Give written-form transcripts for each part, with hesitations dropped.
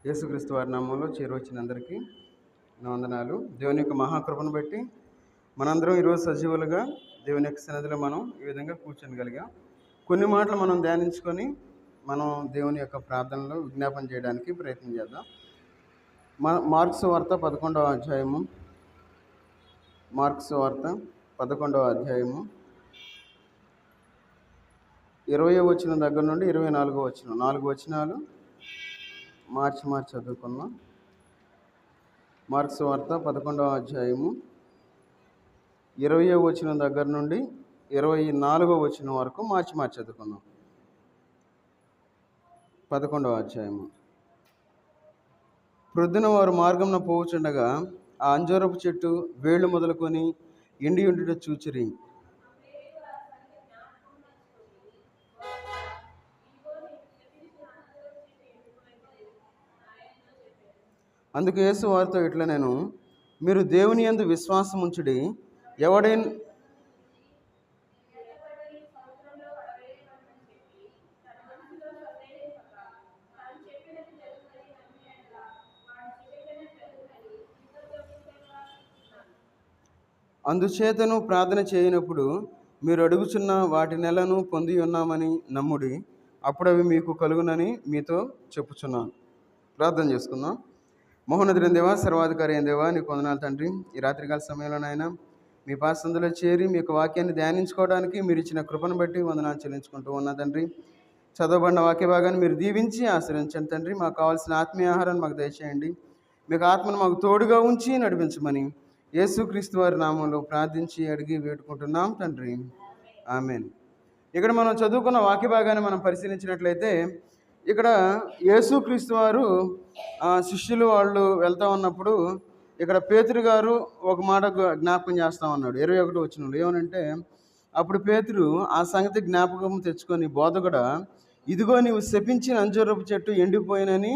యేసుక్రీస్తు వారి నామంలో చేరువచ్చిన అందరికీ నా వందనాలు. దేవుని యొక్క మహాకృపను బట్టి మనందరం ఈరోజు సజీవులుగా దేవుని యొక్క సన్నిధిలో మనం ఈ విధంగా కూర్చొనగలిగాం. కొన్ని మాటలు మనం ధ్యానించుకొని మనం దేవుని యొక్క ప్రార్థనలో విజ్ఞాపన చేయడానికి ప్రయత్నం చేద్దాం. మార్క్స్ వార్త 11వ అధ్యాయము 20వ వచనం దగ్గర నుండి 24వ వచనం 4 వచనాలు మార్చి చదువుకున్నాం. మార్క్స్ వార్త 11వ అధ్యాయము 20వ వచనం దగ్గర నుండి 24వ వచనం వరకు మార్చి చదువుకున్నాం. 11వ అధ్యాయము. ప్రొద్దున వారు మార్గంన పోవుచుండగా ఆ అంజూరపు చెట్టు వేళ్ళు మొదలుకొని ఎండి ఉండుట చూచిరి. అందుకు యేసు వారితో ఇట్లా, నేను మీరు దేవుని యందు విశ్వాసం ఉంచుడి. ఎవడైనా అందుచేతను ప్రార్థన చేయనప్పుడు మీరు అడుగుచున్న వాటి నెలను పొంది ఉన్నామని నమ్ముడి, అప్పుడు అవి మీకు కలుగునని మీతో చెప్పుచున్నాను. ప్రార్థన చేసుకుందాం. మహోన్నతుడైన దేవా, సర్వాధికారి అయిన దేవా, నీకు వందనాలు తండ్రి. ఈ రాత్రికాల సమయంలోనైనా మీ పాసందులో చేరి మీ యొక్క వాక్యాన్ని ధ్యానించుకోవడానికి మీరు ఇచ్చిన కృపను బట్టి వందనాలు చెల్లించుకుంటూ ఉన్నా తండ్రి. చదవబడిన వాక్య భాగాన్ని మీరు దీవించి ఆశ్రయించండి తండ్రి. మాకు కావాల్సిన ఆత్మీయ ఆహారాన్ని మాకు దయచేయండి. మీకు ఆత్మను మాకు తోడుగా ఉంచి నడిపించమని యేసుక్రీస్తు వారి నామంలో ప్రార్థించి అడిగి వేడుకుంటున్నాం తండ్రి, ఆమేన్. ఇక్కడ మనం చదువుకున్న వాక్య భాగాన్ని మనం పరిశీలించినట్లయితే, ఇక్కడ యేసుక్రీస్తు వారు శిష్యులు వాళ్ళు వెళ్తూ ఉన్నప్పుడు ఇక్కడ పేతురు గారు ఒక మాట జ్ఞాపకం చేస్తూ ఉన్నాడు. 21వ వచనంలో ఏమనంటే, అప్పుడు పేతురు ఆ సంగతి జ్ఞాపకం తెచ్చుకొని, బోధకుడా, ఇదిగో నీవు శపించిన అంజూరపు చెట్టు ఎండిపోయినని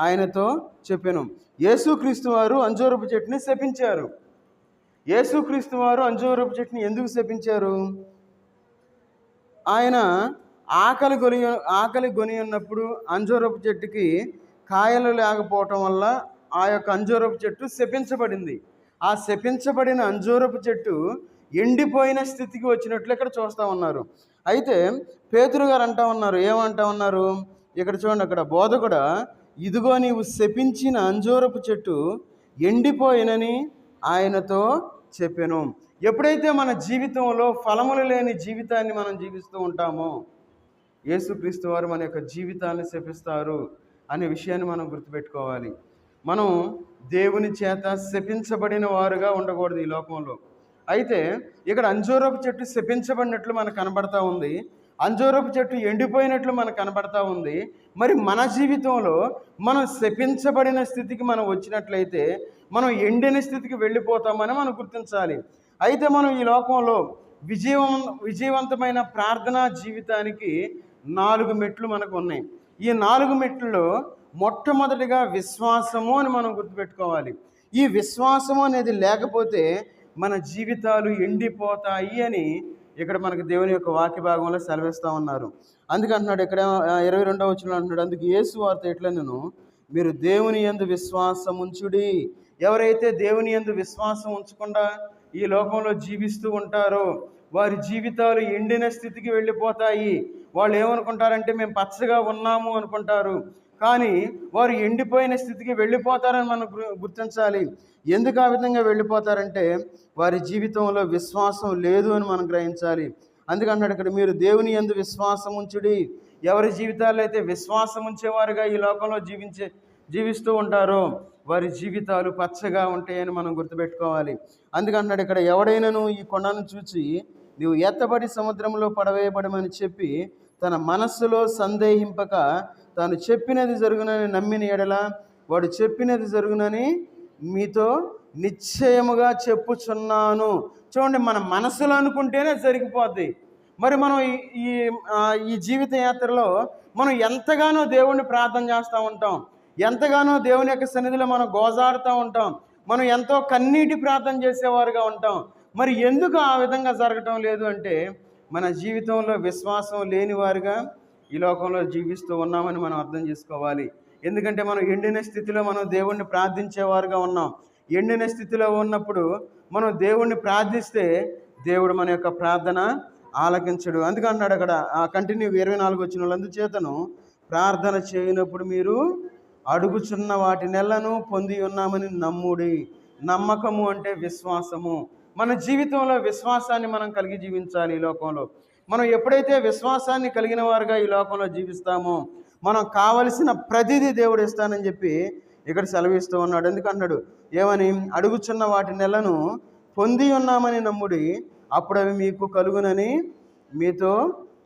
ఆయనతో చెప్పాను. యేసుక్రీస్తు వారు అంజూరపు చెట్టుని శపించారు. యేసుక్రీస్తు వారు అంజూరపు చెట్టుని ఎందుకు శపించారు? ఆయన ఆకలి కొని ఉన్నప్పుడు అంజూరపు చెట్టుకి కాయలు లేకపోవటం వల్ల ఆ యొక్క అంజూరపు చెట్టు శపించబడింది. ఆ శపించబడిన అంజూరపు చెట్టు ఎండిపోయిన స్థితికి వచ్చినట్లు ఇక్కడ చూస్తూ ఉన్నారు. అయితే పేతురు గారు ఏమంటా ఉన్నారు ఇక్కడ చూడండి. అక్కడ బోధకుడా, ఇదిగో నీవు శపించిన అంజూరపు చెట్టు ఎండిపోయినని ఆయనతో చెప్పాను. ఎప్పుడైతే మన జీవితంలో ఫలములు లేని జీవితాన్ని మనం జీవిస్తూ ఉంటామో, యేసుక్రీస్తు వారు మన యొక్క జీవితాన్ని శపిస్తారు అనే విషయాన్ని మనం గుర్తుపెట్టుకోవాలి. మనం దేవుని చేత శపించబడిన వారుగా ఉండకూడదు ఈ లోకంలో. అయితే ఇక్కడ అంజూరపు చెట్టు శపించబడినట్లు మనకు కనబడతా ఉంది, అంజూరపు చెట్టు ఎండిపోయినట్లు మనకు కనబడతా ఉంది. మరి మన జీవితంలో మనం శపించబడిన స్థితికి మనం వచ్చినట్లయితే మనం ఎండిన స్థితికి వెళ్ళిపోతామని మనం గుర్తించాలి. అయితే మనం ఈ లోకంలో విజయవంతమైన ప్రార్థనా జీవితానికి 4 మెట్లు మనకు ఉన్నాయి. ఈ 4 మెట్లలో మొట్టమొదటిగా విశ్వాసము అని మనం గుర్తుపెట్టుకోవాలి. ఈ విశ్వాసము అనేది లేకపోతే మన జీవితాలు ఎండిపోతాయి అని ఇక్కడ మనకు దేవుని యొక్క వాక్య భాగంలో సెలవిస్తూ ఉన్నారు. అందుకంటున్నాడు ఇక్కడ 22వ వచనంలో అంటున్నాడు, అందుకు యేసు వారితో ఇట్లా, నేను మీరు దేవుని యందు విశ్వాసం ఉంచుడి. ఎవరైతే దేవుని యందు విశ్వాసం ఉంచకుండా ఈ లోకంలో జీవిస్తూ ఉంటారో వారి జీవితాలు ఎండిన స్థితికి వెళ్ళిపోతాయి. వాళ్ళు ఏమనుకుంటారంటే మేము పచ్చగా ఉన్నాము అనుకుంటారు, కానీ వారు ఎండిపోయిన స్థితికి వెళ్ళిపోతారని మనం గుర్తించాలి. ఎందుకు ఆ విధంగా వెళ్ళిపోతారంటే వారి జీవితంలో విశ్వాసం లేదు అని మనం గ్రహించాలి. అందుకంటున్నాడు ఇక్కడ, మీరు దేవుని యందు విశ్వాసం ఉంచుడి. ఎవరి జీవితాల్లో అయితే విశ్వాసం ఉంచేవారుగా ఈ లోకంలో జీవిస్తూ ఉంటారో వారి జీవితాలు పచ్చగా ఉంటాయని మనం గుర్తుపెట్టుకోవాలి. అందుకంటున్నాడు ఇక్కడ, ఎవడైనాను ఈ కొండను చూచి నీవు ఎత్తబడి సముద్రంలో పడవేయబడమని చెప్పి తన మనస్సులో సందేహింపక తాను చెప్పినది జరుగునని నమ్మిన ఎడల వాడు చెప్పినది జరుగునని మీతో నిశ్చయముగా చెప్పుచున్నాను. చూడండి, మన మనసులో అనుకుంటేనే జరిగిపోద్ది. మరి మనం ఈ జీవిత యాత్రలో మనం ఎంతగానో దేవుణ్ణి ప్రార్థన చేస్తూ ఉంటాం, ఎంతగానో దేవుని యొక్క సన్నిధిలో మనం గోజాడుతూ ఉంటాం, మనం ఎంతో కన్నీటి ప్రార్థన చేసేవారుగా ఉంటాం. మరి ఎందుకు ఆ విధంగా జరగటం లేదు అంటే మన జీవితంలో విశ్వాసం లేని వారుగా ఈ లోకంలో జీవిస్తూ ఉన్నామని మనం అర్థం చేసుకోవాలి. ఎందుకంటే మనం ఎండిన స్థితిలో మనం దేవుణ్ణి ప్రార్థించేవారుగా ఉన్నాం. ఎండిన స్థితిలో ఉన్నప్పుడు మనం దేవుణ్ణి ప్రార్థిస్తే దేవుడు మన యొక్క ప్రార్థన ఆలకించడు. అందుకే అన్నాడు అక్కడ కంటిన్యూ 24 వచనంలో, అందుచేతను ప్రార్థన చేయనప్పుడు మీరు అడుగుచున్న వాటి నెలను పొంది ఉన్నామని నమ్ముడి. నమ్మకము అంటే విశ్వాసము. మన జీవితంలో విశ్వాసాన్ని మనం కలిగి జీవించాలి. ఈ లోకంలో మనం ఎప్పుడైతే విశ్వాసాన్ని కలిగిన వారుగా ఈ లోకంలో జీవిస్తామో మనం కావలసిన ప్రతిదీ దేవుడు ఇస్తానని చెప్పి ఇక్కడ సెలవిస్తూ ఉన్నాడు. ఎందుకన్నాడు ఏమని? అడుగుచున్న వాటి నెలను పొంది ఉన్నామని నమ్ముడి, అప్పుడు అవి మీకు కలుగునని మీతో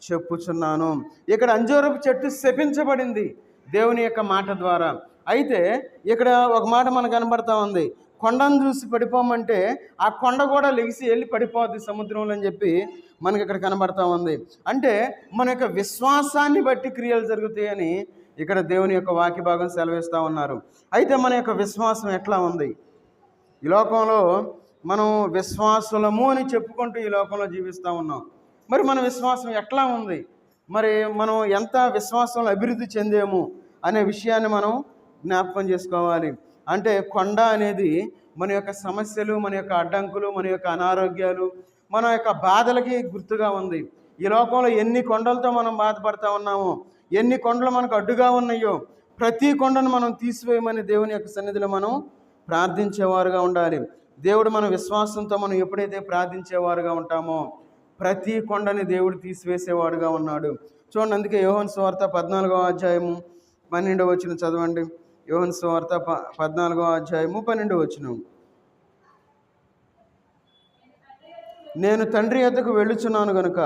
చెప్పుచున్నాను. ఇక్కడ అంజూరపు చెట్టు శపించబడింది దేవుని యొక్క మాట ద్వారా. అయితే ఇక్కడ ఒక మాట మనకు కనబడతా ఉంది, కొండను చూసి పడిపోమంటే ఆ కొండ కూడా లెగిసి వెళ్ళి పడిపోద్ది సముద్రంలో అని చెప్పి మనకి ఇక్కడ కనబడతా ఉంది. అంటే మన యొక్క విశ్వాసాన్ని బట్టి క్రియలు జరుగుతాయని ఇక్కడ దేవుని యొక్క వాక్య భాగం సెలవిస్తూ ఉన్నారు. అయితే మన యొక్క విశ్వాసం ఎట్లా ఉంది? ఈ లోకంలో మనం విశ్వాసులము అని చెప్పుకుంటూ ఈ లోకంలో జీవిస్తూ ఉన్నాం. మరి మన విశ్వాసం ఎట్లా ఉంది? మరి మనం ఎంత విశ్వాసంలో అభివృద్ధి చెందేము అనే విషయాన్ని మనం జ్ఞాపకం చేసుకోవాలి. అంటే కొండ అనేది మన యొక్క సమస్యలు, మన యొక్క అడ్డంకులు, మన యొక్క అనారోగ్యాలు, మన యొక్క బాధలకి గుర్తుగా ఉంది. ఈ లోకంలో ఎన్ని కొండలతో మనం బాధపడతా ఉన్నామో, ఎన్ని కొండలు మనకు అడ్డుగా ఉన్నాయో, ప్రతి కొండను మనం తీసివేయమని దేవుని యొక్క సన్నిధిలో మనం ప్రార్థించేవారుగా ఉండాలి. దేవుడు మన విశ్వాసంతో మనం ఎప్పుడైతే ప్రార్థించేవారుగా ఉంటామో ప్రతి కొండని దేవుడు తీసివేసేవాడుగా ఉన్నాడు. చూడండి, అందుకే యోహాను సువార్త 14వ అధ్యాయము 12వ వచనం చదవండి. యోహాను సువార్త 14వ అధ్యాయము 12వ వచనం. నేను తండ్రి యొద్దకు వెళ్ళుచున్నాను గనుక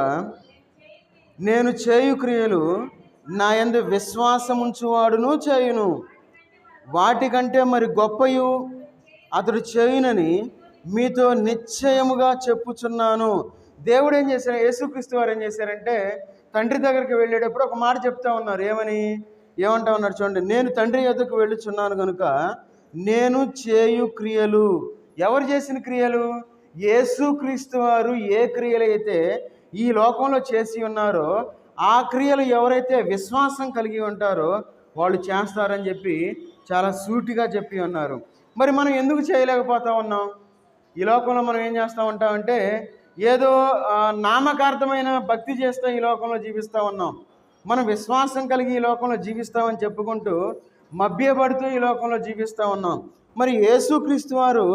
నేను చేయు క్రియలు నా యందు విశ్వాసముంచువాడును చేయును, వాటికంటే మరి గొప్పయు అతడు చేయునని మీతో నిశ్చయముగా చెప్పుచున్నాను. దేవుడు ఏం చేశారు? యేసుక్రీస్తు వారు ఏం చేశారంటే తండ్రి దగ్గరికి వెళ్ళేటప్పుడు ఒక మాట చెప్తా ఉన్నారు. ఏమంటా ఉన్నారు చూడండి, నేను తండ్రి యొద్దకు వెళ్ళుచున్నాను కనుక నేను చేయు క్రియలు. ఎవరు చేసిన క్రియలు? యేసుక్రీస్తు వారు ఏ క్రియలైతే ఈ లోకంలో చేసి ఉన్నారో ఆ క్రియలు ఎవరైతే విశ్వాసం కలిగి ఉంటారో వాళ్ళు చేస్తారని చెప్పి చాలా సూటిగా చెప్పి ఉన్నారు. మరి మనం ఎందుకు చేయలేకపోతా ఉన్నాం? ఈ లోకంలో మనం ఏం చేస్తూ ఉంటామంటే ఏదో నామకార్థమైన భక్తి చేస్తూ ఈ లోకంలో జీవిస్తూ ఉన్నాం. మనం విశ్వాసం కలిగి ఈ లోకంలో జీవిస్తామని చెప్పుకుంటూ మభ్యపడుతూ ఈ లోకంలో జీవిస్తూ ఉన్నాం. మరి యేసుక్రీస్తు వారు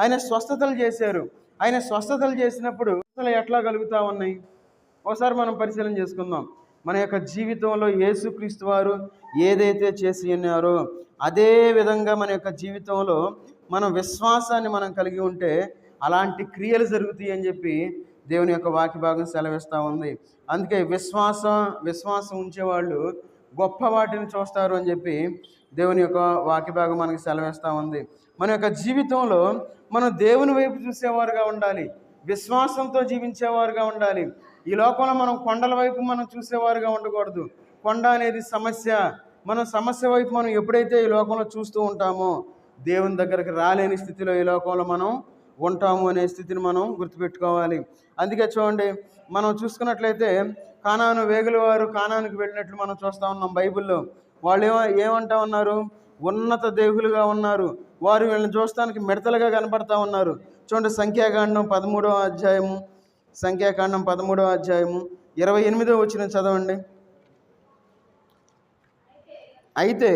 ఆయన స్వస్థతలు చేశారు. ఆయన స్వస్థతలు చేసినప్పుడు ఎట్లా కలుగుతూ ఉన్నాయి ఒకసారి మనం పరిశీలన చేసుకుందాం. మన యొక్క జీవితంలో యేసుక్రీస్తు వారు ఏదైతే చేసి ఉన్నారో అదే విధంగా మన యొక్క జీవితంలో మనం విశ్వాసాన్ని మనం కలిగి ఉంటే అలాంటి క్రియలు జరుగుతాయి అని చెప్పి దేవుని యొక్క వాక్య భాగం సెలవిస్తూ ఉంది. అందుకే విశ్వాసం ఉంచేవాళ్ళు గొప్ప వాటిని చూస్తారు అని చెప్పి దేవుని యొక్క వాక్య భాగం మనకి సెలవిస్తూ ఉంది. మన యొక్క జీవితంలో మనం దేవుని వైపు చూసేవారుగా ఉండాలి, విశ్వాసంతో జీవించేవారుగా ఉండాలి. ఈ లోకంలో మనం కొండల వైపు మనం చూసేవారుగా ఉండకూడదు. కొండ అనేది సమస్య. మనం సమస్య వైపు మనం ఎప్పుడైతే ఈ లోకంలో చూస్తూ ఉంటామో దేవుని దగ్గరికి రాలేని స్థితిలో ఈ లోకంలో మనం ఉంటాము అనే స్థితిని మనం గుర్తుపెట్టుకోవాలి. అందుకే చూడండి, మనం చూసుకున్నట్లయితే కానాను వేగుల వారు కానానికి వెళ్ళినట్లు మనం చూస్తూ ఉన్నాం బైబిల్లో. వాళ్ళు ఏమంటా ఉన్నారు? ఉన్నత దేవులుగా ఉన్నారు. వారు వీళ్ళని చూస్తానికి మిడతలుగా కనపడతా ఉన్నారు. చూడండి, సంఖ్యాకాండం 13వ అధ్యాయము 28వ వచనం చదవండి. అయితే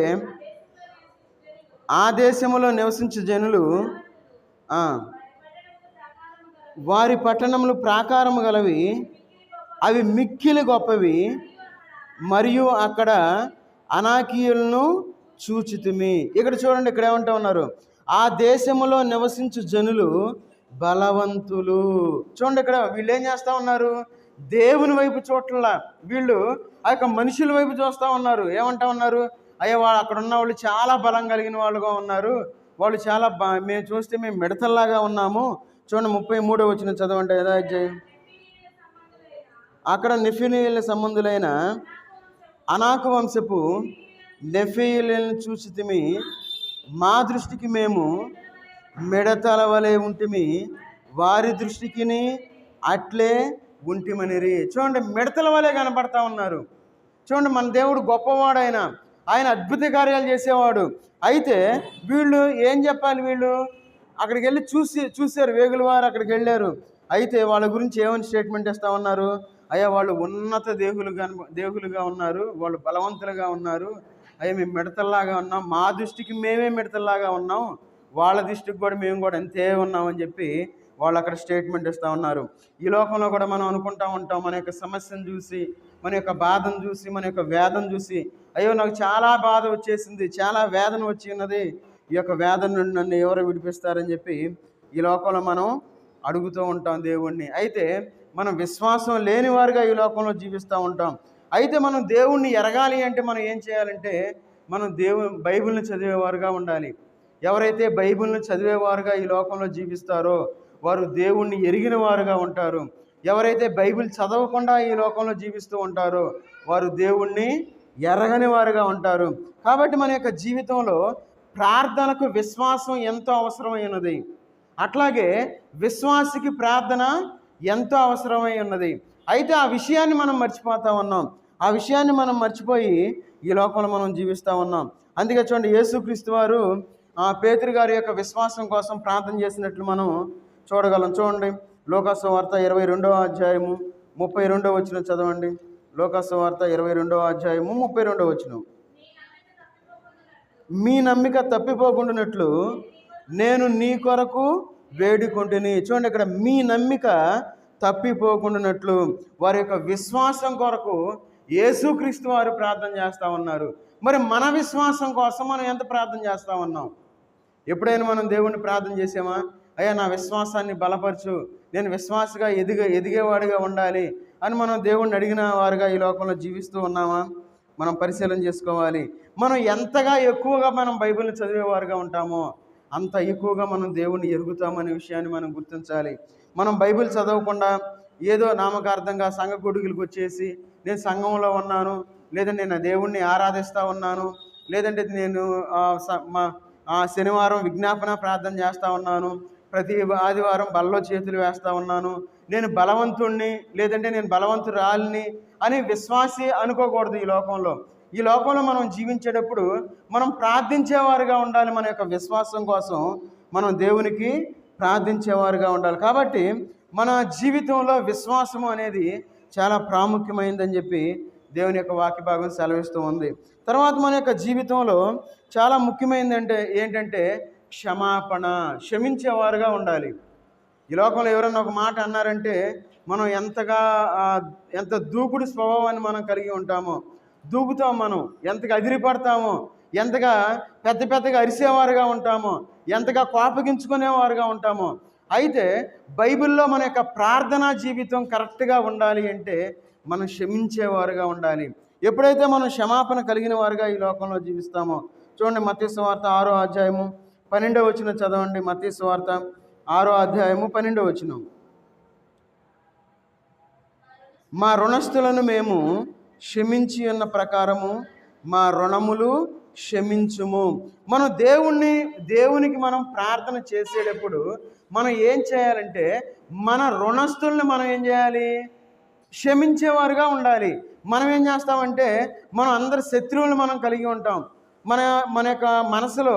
ఆ దేశములో నివసించే జనులు వారి పట్టణములు ప్రాకారము గలవి, అవి మిక్కిలి గొప్పవి, మరియు అక్కడ అనాకీయులను చూచితిమి. ఇక్కడ చూడండి, ఇక్కడ ఏమంటా ఉన్నారు? ఆ దేశములో నివసించు జనులు బలవంతులు. చూడండి, ఇక్కడ వీళ్ళు ఏం చేస్తూ ఉన్నారు? దేవుని వైపు చూడట్లా, వీళ్ళు ఆ యొక్క మనుషుల వైపు చూస్తూ ఉన్నారు. ఏమంటా ఉన్నారు? అయ్యా వాళ్ళు అక్కడ ఉన్న వాళ్ళు చాలా బలం కలిగిన వాళ్ళుగా ఉన్నారు, వాళ్ళు చాలా మేము చూస్తే మేము మిడతల్లాగా ఉన్నాము. చూడండి, 33వ వచనం చదవండి. ఏదో అధ్యాయం. అక్కడ నెఫీలీయుల సంబంధులైన అనాకు వంశపు నెఫీలీయులను చూచితిమి, మా దృష్టికి మేము మిడతల వలె ఉంటిమి, వారి దృష్టికి అట్లే ఉంటిమనిరి. చూడండి, మిడతల వలె కనపడతా ఉన్నారు. చూడండి, మన దేవుడు గొప్పవాడైన ఆయన అద్భుత కార్యాలు చేసేవాడు. అయితే వీళ్ళు ఏం చెప్పాలి, వీళ్ళు అక్కడికి వెళ్ళి చూశారు, వేగుల వారు అక్కడికి వెళ్ళారు. అయితే వాళ్ళ గురించి ఏమని స్టేట్మెంట్ ఇస్తా ఉన్నారు, అయ్యా వాళ్ళు ఉన్నత దేవులుగా ఉన్నారు, వాళ్ళు బలవంతులుగా ఉన్నారు, అయ్యా మేము మిడతల్లాగా ఉన్నాం, మా దృష్టికి మేమే మిడతల్లాగా ఉన్నాం, వాళ్ళ దృష్టికి కూడా మేము కూడా అంతే ఉన్నామని చెప్పి వాళ్ళు అక్కడ స్టేట్మెంట్ ఇస్తూ ఉన్నారు. ఈ లోకంలో కూడా మనం అనుకుంటూ ఉంటాం, మన యొక్క సమస్యను చూసి, మన యొక్క బాధను చూసి, మన యొక్క వేదన చూసి, అయ్యో నాకు చాలా బాధ వచ్చేసింది, చాలా వేదన వచ్చి ఉన్నది, ఈ యొక్క వేదన నుండి నన్ను ఎవరు విడిపిస్తారని చెప్పి ఈ లోకంలో మనం అడుగుతూ ఉంటాం దేవుణ్ణి. అయితే మనం విశ్వాసం లేని వారుగా ఈ లోకంలో జీవిస్తూ ఉంటాం. అయితే మనం దేవుణ్ణి ఎరగాలి అంటే మనం ఏం చేయాలంటే, మనం బైబిల్ని చదివేవారుగా ఉండాలి. ఎవరైతే బైబిల్ని చదివేవారుగా ఈ లోకంలో జీవిస్తారో వారు దేవుణ్ణి ఎరిగిన వారుగా ఉంటారు. ఎవరైతే బైబిల్ చదవకుండా ఈ లోకంలో జీవిస్తూ ఉంటారో వారు దేవుణ్ణి ఎరగని వారుగా ఉంటారు. కాబట్టి మన యొక్క జీవితంలో ప్రార్థనకు విశ్వాసం ఎంతో అవసరమైనది. అట్లాగే విశ్వాసికి ప్రార్థన ఎంతో అవసరమై ఉన్నది. అయితే ఆ విషయాన్ని మనం మర్చిపోతూ ఉన్నాం. ఆ విషయాన్ని మనం మర్చిపోయి ఈ లోకంలో మనం జీవిస్తూ ఉన్నాం. అందుకే చూడండి, యేసుక్రీస్తు వారు పేతురు గారి యొక్క విశ్వాసం కోసం ప్రార్థన చేసినట్లు మనం చూడగలం. చూడండి, లోకాసు వార్త 22వ అధ్యాయము 32వ వచనం చదవండి. లోకాసు వార్త 22వ అధ్యాయము 32వ వచనం. మీ నమ్మిక తప్పిపోకుండానట్లు నేను నీ కొరకు వేడుకొంటిని. చూడండి, ఇక్కడ మీ నమ్మిక తప్పిపోకుండానట్లు వారి యొక్క విశ్వాసం కొరకు యేసుక్రీస్తు వారు ప్రార్థన చేస్తూ ఉన్నారు. మరి మన విశ్వాసం కోసం మనం ఎంత ప్రార్థన చేస్తూ ఉన్నాం? ఎప్పుడైనా మనం దేవుణ్ణి ప్రార్థన చేసామా, అయ్యా నా విశ్వాసాన్ని బలపరచు, నేను విశ్వాసగా ఎదిగేవాడిగా ఉండాలి అని మనం దేవుణ్ణి అడిగిన వారుగా ఈ లోకంలో జీవిస్తూ ఉన్నామా? మనం పరిశీలన చేసుకోవాలి. మనం ఎంతగా ఎక్కువగా మనం బైబిల్ని చదివేవారుగా ఉంటామో అంత ఎక్కువగా మనం దేవుణ్ణి ఎరుగుతామనే విషయాన్ని మనం గుర్తించాలి. మనం బైబిల్ చదవకుండా ఏదో నామకార్థంగా సంఘ కొడుకులకు వచ్చేసి నేను సంఘంలో ఉన్నాను, లేదా నేను దేవుణ్ణి ఆరాధిస్తూ ఉన్నాను, లేదంటే నేను శనివారం విజ్ఞాపన ప్రార్థన చేస్తూ ఉన్నాను, ప్రతి ఆదివారం బల్లో చేతులు వేస్తూ ఉన్నాను, నేను బలవంతుణ్ణి లేదంటే నేను బలవంతురాలిని అని విశ్వాసి అనుకోకూడదు. ఈ లోకంలో మనం జీవించేటప్పుడు మనం ప్రార్థించేవారుగా ఉండాలి. మన యొక్క విశ్వాసం కోసం మనం దేవునికి ప్రార్థించేవారుగా ఉండాలి. కాబట్టి మన జీవితంలో విశ్వాసము అనేది చాలా ప్రాముఖ్యమైనదని చెప్పి దేవుని యొక్క వాక్య భాగం సెలవిస్తూ ఉంది. తర్వాత మన యొక్క జీవితంలో చాలా ముఖ్యమైనది ఏంటంటే క్షమాపణ, క్షమించేవారుగా ఉండాలి. ఈ లోకంలో ఎవరైనా ఒక మాట అన్నారంటే మనం ఎంత దూకుడు స్వభావాన్ని మనం కలిగి ఉంటామో, దూకుతాం, మనం ఎంతగా అదిరిపడతామో, ఎంతగా పెద్దగా అరిసేవారుగా ఉంటామో, ఎంతగా కోపగించుకునేవారుగా ఉంటామో. అయితే బైబిల్లో మన యొక్క ప్రార్థనా జీవితం కరెక్ట్గా ఉండాలి అంటే మనం క్షమించేవారుగా ఉండాలి. ఎప్పుడైతే మనం క్షమాపణ కలిగిన వారుగా ఈ లోకంలో జీవిస్తామో, చూడండి, మత్తయి సువార్త 6వ అధ్యాయము 12వ వచనం చదవండి. మత్తయి సువార్త 6వ అధ్యాయము 12వ వచనం. మా రుణస్థులను మేము క్షమించి ఉన్న ప్రకారము మా రుణములు క్షమించుము. మనం దేవునికి మనం ప్రార్థన చేసేటప్పుడు మనం ఏం చేయాలంటే మన రుణస్థుల్ని మనం ఏం చేయాలి? క్షమించేవారుగా ఉండాలి. మనం ఏం చేస్తామంటే మనం అందరి శత్రువులను మనం కలిగి ఉంటాం. మన యొక్క మనసులో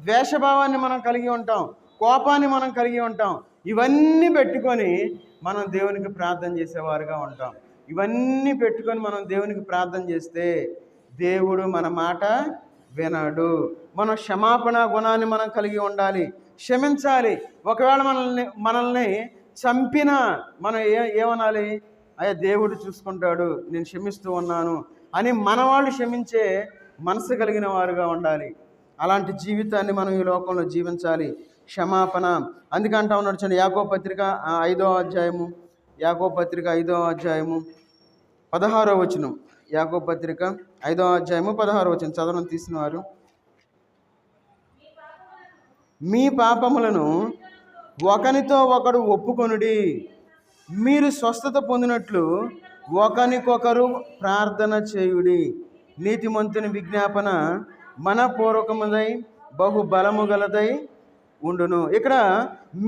ద్వేషభావాన్ని మనం కలిగి ఉంటాం, కోపాన్ని మనం కలిగి ఉంటాం. ఇవన్నీ పెట్టుకొని మనం దేవునికి ప్రార్థన చేసేవారుగా ఉంటాం. ఇవన్నీ పెట్టుకొని మనం దేవునికి ప్రార్థన చేస్తే దేవుడు మన మాట వినడు. మనం క్షమాపణ గుణాన్ని మనం కలిగి ఉండాలి, క్షమించాలి. ఒకవేళ మనల్ని చంపినా మనం ఏమనాలి? అయ్యా దేవుడు చూసుకుంటాడు, నేను క్షమిస్తూ ఉన్నాను అని మన వాళ్ళు క్షమించే మనసు కలిగిన వారుగా ఉండాలి. అలాంటి జీవితాన్ని మనం ఈ లోకంలో జీవించాలి. క్షమాపణ. అందుకంటా ఉన్నాడు చూడండి, యాకోబు పత్రిక 5వ అధ్యాయము 16వ వచనం. యాకోబు పత్రిక 5వ అధ్యాయము 16వ వచనం చదవడం తీసిన వారు. మీ పాపములను ఒకనితో ఒకడు ఒప్పుకొనుడి, మీరు స్వస్థత పొందినట్లు ఒకనికొకరు ప్రార్థన చేయుడి. నీతిమంతుని విజ్ఞాపన మనపూర్వకముదై బహు బలము గలదై ఉండును. ఇక్కడ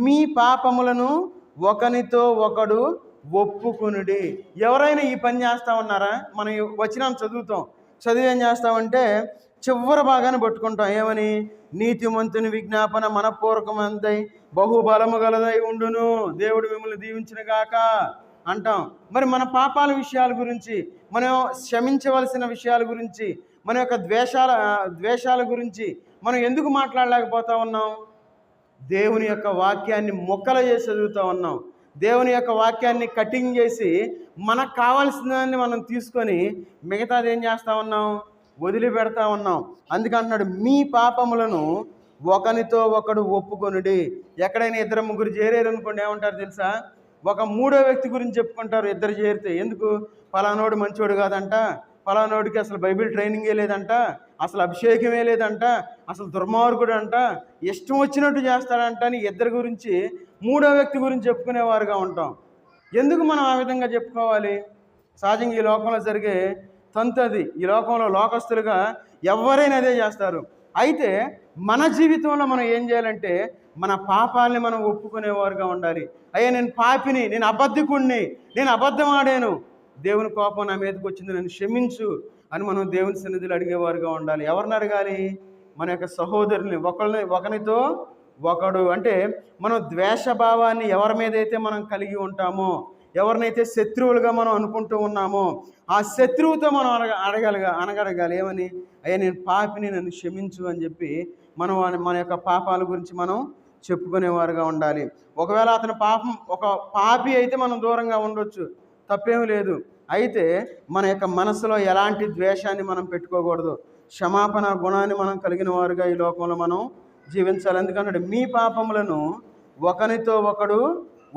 మీ పాపములను ఒకనితో ఒకడు ఒప్పుకొనుడి. ఎవరైనా ఈ పని చేస్తూ ఉన్నారా? మనం వచనం చదువుతాం, చదివి ఏం చేస్తామంటే చివరి భాగాన్ని పట్టుకుంటాం. ఏమని? నీతిమంతుని విజ్ఞాపన మనపూర్వకమందై బహుబలము గలదై ఉండును, దేవుడు మిమ్మల్ని దీవించిన గాక అంటాం. మరి మన పాపాల విషయాల గురించి, మనం క్షమించవలసిన విషయాల గురించి, మన యొక్క ద్వేషాల గురించి మనం ఎందుకు మాట్లాడలేకపోతా ఉన్నాం? దేవుని యొక్క వాక్యాన్ని ముక్కలు చేసి చదువుతూ ఉన్నాం. దేవుని యొక్క వాక్యాన్ని కటింగ్ చేసి మనకు కావాల్సిన దాన్ని మనం తీసుకొని మిగతాది ఏం చేస్తూ ఉన్నాం? వదిలిపెడతా ఉన్నాం. అందుకంటున్నాడు, మీ పాపములను ఒకనితో ఒకడు ఒప్పుకొనుడి. ఎక్కడైనా ఇద్దరు ముగ్గురు చేరారు అనుకోండి, ఏమంటారు తెలుసా? ఒక మూడో వ్యక్తి గురించి చెప్పుకుంటారు. ఇద్దరు చేరితే ఎందుకు? పలానోడు మంచోడు కాదంట, పలానోడికి అసలు బైబిల్ ట్రైనింగే లేదంట, అసలు అభిషేకమే లేదంట, అసలు దుర్మార్గుడు అంట, ఇష్టం వచ్చినట్టు చేస్తాడంట అని ఇద్దరి గురించి మూడో వ్యక్తి గురించి చెప్పుకునేవారుగా ఉంటాం. ఎందుకు మనం ఆ విధంగా చెప్పుకోవాలి? సహజంగా ఈ లోకంలో జరిగే తంతది. ఈ లోకంలో లోకస్తులుగా ఎవరైనా అదే చేస్తారు. అయితే మన జీవితంలో మనం ఏం చేయాలంటే మన పాపాలని మనం ఒప్పుకునేవారుగా ఉండాలి. అయ్యా నేను పాపిని, నేను అబద్ధికుణ్ణి, నేను అబద్ధం ఆడాను, దేవుని కోపం నా మీదకి వచ్చింది, నన్ను క్షమించు అని మనం దేవుని సన్నిధిలో అడిగేవారుగా ఉండాలి. ఎవరిని అడగాలి? మన యొక్క సహోదరుని, ఒకరితో ఒకడు. అంటే మనం ద్వేషభావాన్ని ఎవరి మీదైతే మనం కలిగి ఉంటామో, ఎవరినైతే శత్రువులుగా మనం అనుకుంటూ ఉన్నామో ఆ శత్రువుతో మనం అనగడగాలి. ఏమని? అయ్యా నేను పాపిని, నన్ను క్షమించు అని చెప్పి మనం మన యొక్క పాపాల గురించి మనం చెప్పుకునేవారుగా ఉండాలి. ఒకవేళ అతని పాపం ఒక పాపి అయితే మనం దూరంగా ఉండొచ్చు, తప్పేమీ లేదు. అయితే మన యొక్క మనసులో ఎలాంటి ద్వేషాన్ని మనం పెట్టుకోకూడదు. క్షమాపణ గుణాన్ని మనం కలిగిన వారుగా ఈ లోకంలో మనం జీవించాలి. ఎందుకంటే మీ పాపములను ఒకనితో ఒకడు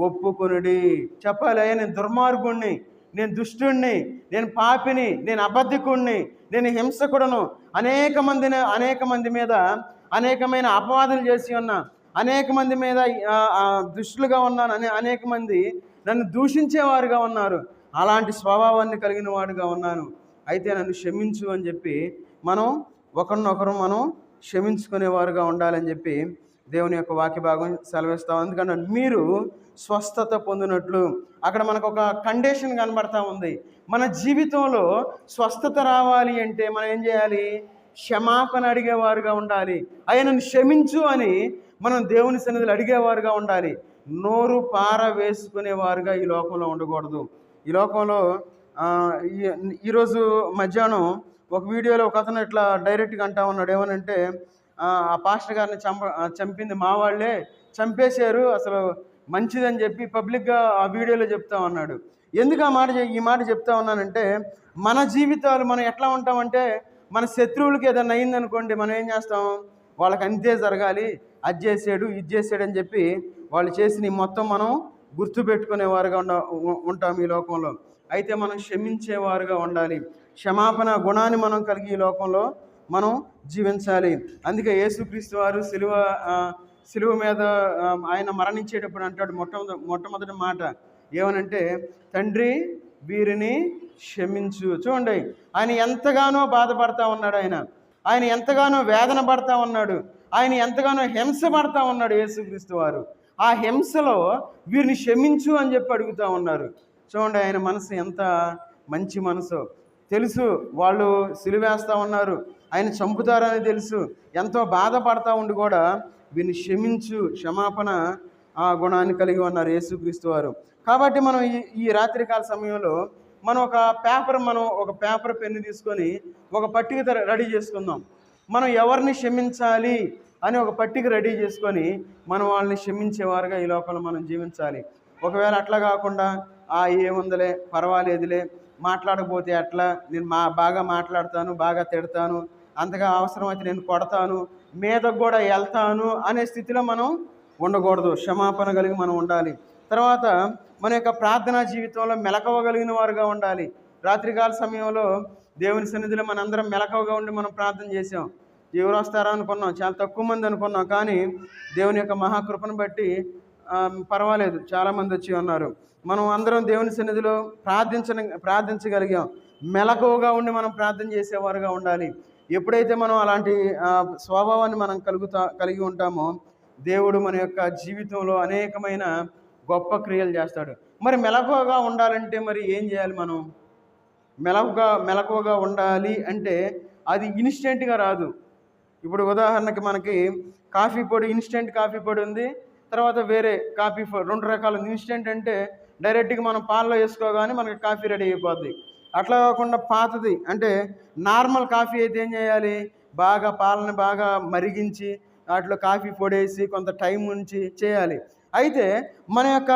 ఒప్పుకొనుడి. చెప్పాలి, అయ్యా నేను దుర్మార్గుణ్ణి, నేను దుష్టుణ్ణి, నేను పాపిని, నేను అబద్ధికుణ్ణి, నేను హింసకుడను, అనేక మంది మీద అనేకమైన అపవాదులు చేసి ఉన్నా, అనేక మంది మీద దుష్టులుగా ఉన్నాను అని అనేక మంది నన్ను దూషించేవారుగా ఉన్నారు. అలాంటి స్వభావాన్ని కలిగిన వాడుగా ఉన్నాను, అయితే నన్ను క్షమించు అని చెప్పి మనం ఒకరినొకరు మనం క్షమించుకునేవారుగా ఉండాలని చెప్పి దేవుని యొక్క వాక్య భాగం సెలవిస్తాం. ఎందుకంటే మీరు స్వస్థత పొందినట్లు అక్కడ మనకు ఒక కండిషన్ కనబడతా ఉంది. మన జీవితంలో స్వస్థత రావాలి అంటే మనం ఏం చేయాలి? క్షమాపణ అడిగేవారుగా ఉండాలి. ఆయనను క్షమించు అని మనం దేవుని సన్నిధిలో అడిగేవారుగా ఉండాలి. నోరు పార వేసుకునేవారుగా ఈ లోకంలో ఉండకూడదు. ఈ లోకంలో ఈరోజు మధ్యాహ్నం ఒక వీడియోలో ఒక అతను ఇట్లా డైరెక్ట్గా అంటా ఉన్నాడు. ఏమనంటే ఆ పాస్టర్ గారిని చంపింది మా వాళ్ళే, చంపేశారు, అసలు మంచిదని చెప్పి పబ్లిక్గా ఆ వీడియోలో చెప్తా ఉన్నాడు. ఎందుకు ఈ మాట చెప్తా ఉన్నానంటే మన జీవితాలు మనం ఎట్లా ఉంటామంటే మన శత్రువులకి ఏదైనా అయిందనుకోండి, మనం ఏం చేస్తాం? వాళ్ళకి అంతే జరగాలి, అది చేసాడు ఇది చేసాడు అని చెప్పి వాళ్ళు చేసిన మొత్తం మనం గుర్తుపెట్టుకునేవారుగా ఉంటాం ఈ లోకంలో. అయితే మనం క్షమించేవారుగా ఉండాలి. క్షమాపణ గుణాన్ని మనం కలిగి ఈ లోకంలో మనం జీవించాలి. అందుకే యేసుక్రీస్తు వారు సిలువ మీద ఆయన మరణించేటప్పుడు అంటాడు మొట్టమొదటి మాట ఏమనంటే, తండ్రి వీరిని క్షమించు. చూడండి, ఆయన ఎంతగానో బాధపడతా ఉన్నాడు, ఆయన ఎంతగానో వేదన పడతా ఉన్నాడు, ఆయన ఎంతగానో హింస పడతా ఉన్నాడు యేసుక్రీస్తు వారు. ఆ హింసలో వీరిని క్షమించు అని చెప్పి అడుగుతూ ఉన్నారు. చూడండి, ఆయన మనసు ఎంత మంచి మనసు. తెలుసు వాళ్ళు సిలువేస్తూ ఉన్నారు, ఆయన చంపుతారని తెలుసు, ఎంతో బాధపడతా ఉండి కూడా వీరిని క్షమించు, క్షమాపణ ఆ గుణాన్ని కలిగి ఉన్నారు యేసుక్రీస్తు వారు. కాబట్టి మనం ఈ రాత్రికాల సమయంలో మనం ఒక పేపర్ పెన్ను తీసుకొని ఒక పట్టిక రెడీ చేసుకుందాం. మనం ఎవరిని క్షమించాలి అని ఒక పట్టిక రెడీ చేసుకొని మనం వాళ్ళని క్షమించేవారుగా ఈ లోకంలో మనం జీవించాలి. ఒకవేళ అట్లా కాకుండా ఏముందలే, పర్వాలేదులే, మాట్లాడకపోతే అట్లా, నేను బాగా మాట్లాడతాను, బాగా తిడతాను, అంతగా అవసరమైతే నేను కొడతాను, మీదకు కూడా వెళ్తాను అనే స్థితిలో మనం ఉండకూడదు. క్షమాపణ కలిగి మనం ఉండాలి. తర్వాత మన యొక్క ప్రార్థనా జీవితంలో మెలకువగలిగిన వారుగా ఉండాలి. రాత్రికాల సమయంలో దేవుని సన్నిధిలో మనందరం మెలకువగా ఉండి మనం ప్రార్థన చేసాం. ఎవరు వస్తారా అనుకున్నాం, చాలా తక్కువ మంది అనుకున్నాం, కానీ దేవుని యొక్క మహాకృపను బట్టి పర్వాలేదు, చాలామంది వచ్చి ఉన్నారు. మనం అందరం దేవుని సన్నిధిలో ప్రార్థించగలిగాం. మెలకువగా ఉండి మనం ప్రార్థన చేసేవారుగా ఉండాలి. ఎప్పుడైతే మనం అలాంటి స్వభావాన్ని మనం కలిగి ఉంటామో దేవుడు మన యొక్క జీవితంలో అనేకమైన గొప్ప క్రియలు చేస్తాడు. మరి మెలకువగా ఉండాలంటే మరి ఏం చేయాలి? మనం మెలకువగా ఉండాలి అంటే అది ఇన్స్టెంట్గా రాదు. ఇప్పుడు ఉదాహరణకి మనకి కాఫీ పొడి, ఇన్స్టెంట్ కాఫీ పొడి ఉంది, తర్వాత వేరే కాఫీ పొడి, 2 రకాలు ఉంది. ఇన్స్టెంట్ అంటే డైరెక్ట్గా మనం పాలలో వేసుకోగానే మనకి కాఫీ రెడీ అయిపోద్ది. అట్లా కాకుండా పాతది అంటే నార్మల్ కాఫీ అయితే ఏం చేయాలి, బాగా పాలని బాగా మరిగించి వాటిలో కాఫీ పొడి వేసి కొంత టైం ఉంచి చేయాలి. అయితే మన యొక్క